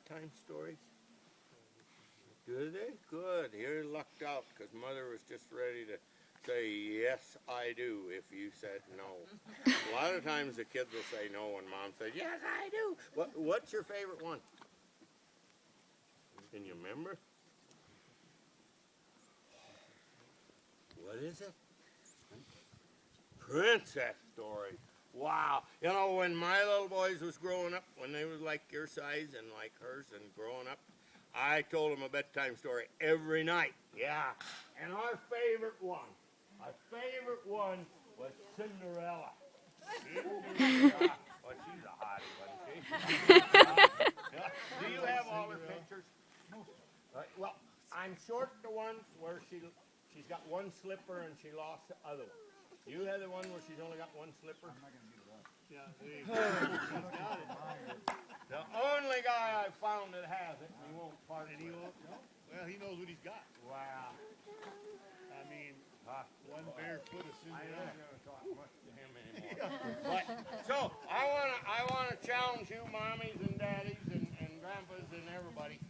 bedtime stories? Do they? Good. You're lucked out because Mother was just ready to say, yes, I do, if you said no. A lot of times the kids will say no and Mom says, yes, I do. What's your favorite one? Can you remember? What is it? Princess story. Wow. You know, when my little boys was growing up, when they was like your size and like hers and growing up, I told them a bedtime story every night. Yeah. And our favorite one was Cinderella. Cinderella. Well, she's a hottie, wasn't she? Do you have all her pictures? Well, I'm short the one where she's got one slipper and she lost the other one. You have the one where she's only got one slipper? I'm not going to get it up. Yeah, she's got it. The only guy I found that has it, and he won't part it. He won't? No? Well, he knows what he's got. Wow. I mean, one bare foot of Cinderella. I'm not going to talk much to him anymore. But, so, I want to challenge you, mommies and daddies and grandpas and everybody.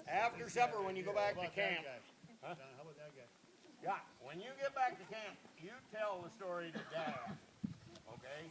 After supper, when you go back to camp. How about that guy? Yeah, when you get back to camp, you tell the story to Dad, okay?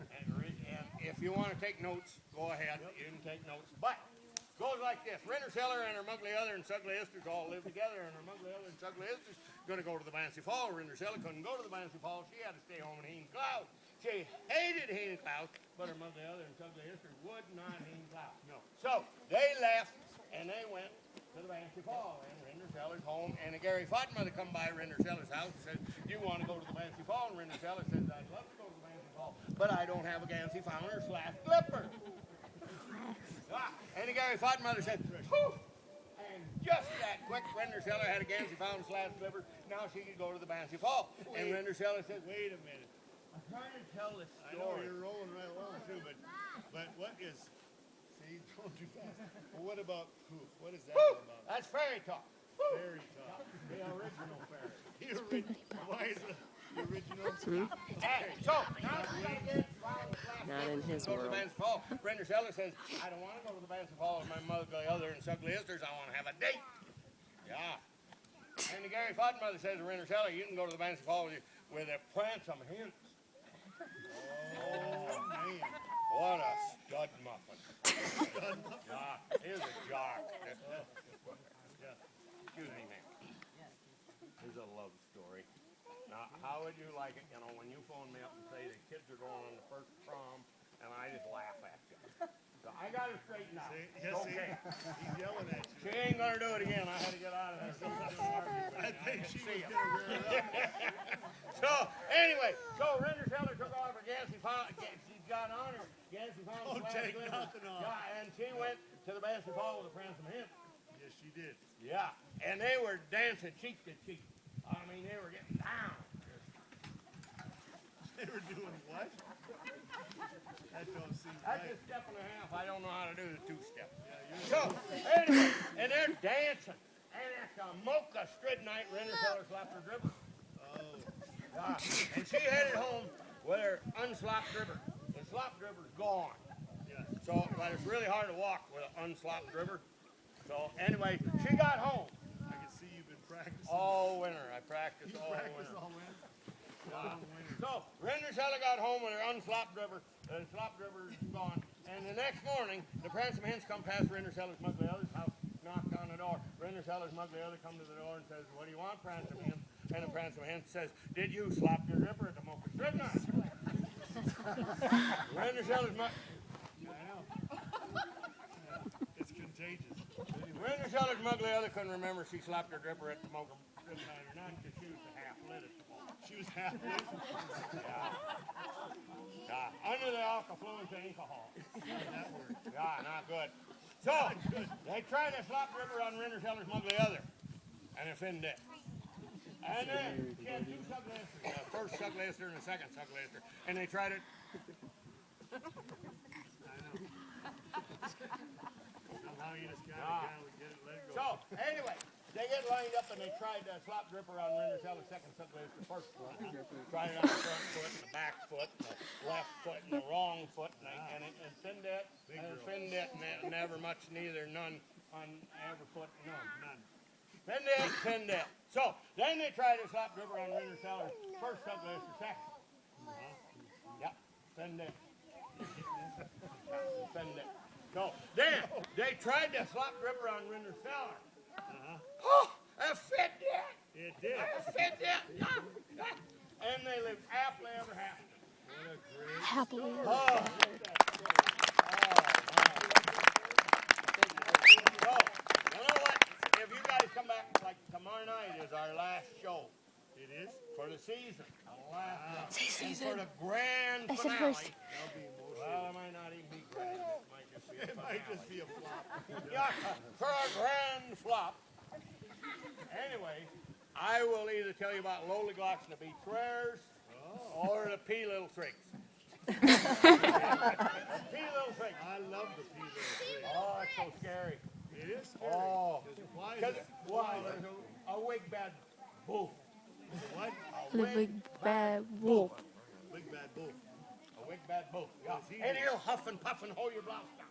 And if you want to take notes, go ahead. You can take notes. But it goes like this. Rennerseller and her muggly other and Sugly Esters all live together, and her muggly other and Sugly Esters going to go to the Bancy Fall. Rennerseller couldn't go to the Bancy Fall. She had to stay home in Heen Cloud. She hated Heen Cloud, but her muggly other and Sugly Esters would not Heen Cloud. No. So they left, and they went to the Bancy Fall, and Rennerseller's home, and Gary Fatmother come by Rennerseller's house and said, "You want to go to the Bancy Fall?" And Rennerseller says, "I'd love to go to the Bancy Fall, but I don't have a Gansey Founder / Clipper." And Gary Fatmother said, "Whew!" And just that quick, Rennerseller had a Gansey Founder / Clipper. Now she could go to the Bancy Fall. And Rennerseller said, "Wait a minute. I'm trying to tell this story." I know you're rolling right along too, but what is? See, going too fast. Well, what about poof? What is that all about? That's Fairytale. Fairytale. The original fairy. Why is it the original? Okay. So, now we got to get Not in his go to world. the Bancy Fall. Rennerseller says, "I don't want to go to the Bancy Fall with my muggly other and Sugly Esters. I want to have a date." Yeah. And the Gary Fatmother says to Rennerseller, "You can go to the Bancy Fall with a Pransome Hint." Oh, man. What a stud muffin. Yeah, here's a jock. Excuse me, man. Here's a love story. Now, how would you like it, you know, when you phone me up and say the kids are going on the first prom, and I just laugh at you. So I got her straightened out. Yes, okay. He's yelling at you. She ain't going to do it again. I had to get out of there. I think she was going to rear it up. So, anyway, Rennerseller took off her Gansey Founder. She's got on her Gansey Founder. Don't take nothing off. Yeah, and she went to the Bancy Fall with a Pransome Hint. Yes, she did. Yeah, and they were dancing cheek to cheek. I mean, they were getting down. They were doing what? That don't seem right. That's a step and a half. I don't know how to do the two-step. Yeah, so, anyway, and they're dancing. And it's a mocha straight night. Rennerseller slapped her dribble. Oh. And she headed home with her unslopped dribber. The slop dribber's gone. Yeah. So, but it's really hard to walk with an unslopped dribber. So, anyway, she got home. I can see you've been practicing. All winter. I practiced all winter. All winter? So, Rennerseller got home with her unslopped dribber. The slop dribber's gone. And the next morning, the Pransome Hens come past Rennerseller's muggly other's house, knocked on the door. Rennerseller's muggly other come to the door and says, "What do you want, Pransome Hen?" And the Pransome Hen says, "Did you slop your dribber at the Mocha Strip night?" Rennerseller's muggly... I know. It's contagious. Rennerseller's muggly other couldn't remember if she slapped her dribber at the Mocha Strip night or not because she was half lit at the moment. She was half lit? Yeah. Under the alcohol alcohol. That word. Yeah, not good. So, they tried to slop dribber on Rennerseller's muggly other, and it finned it. And then she had two Sugly Esters, the first Sugly Ester and the second Sugly Ester, and they tried it. I know. Somehow you just gotta get it, let it go. So, anyway, they get lined up and they tried to slop drip around Renner's Hell, the second foot was the first foot. Tried it on the front foot, and the back foot, and the left foot, and the wrong foot, and thinned it, never much, neither, none on every foot, none. Thinned it. So then they tried to slop drip around Renner's Hell, first foot was the second. Yep, thinned it. So then they tried to slop drip around Renner's Cellar. Oh, it fit that. It did. It fit that. And they lived happily ever after. What a great Happily. Oh. So, you know what? If you guys come back, like tomorrow night is our last show. It is? For the season. Last Say and season. for the grand I said finale. first. That'll be emotional. Well, it might not even be grand. It might just be a It might just be a flop. yeah, for a grand flop. Anyway, I will either tell you about Lollyglocks and the Betrayers or the P Little Tricks. The P Little Tricks. I love the P Little Tree. Oh, it's so scary. It is scary. Oh. Why is Because, it? wow, there's a wig bad wolf. What? The big bad wolf. Big bad bull. A wig bad wolf. Yeah. he And do? he'll huff and puff and hold your blouse down.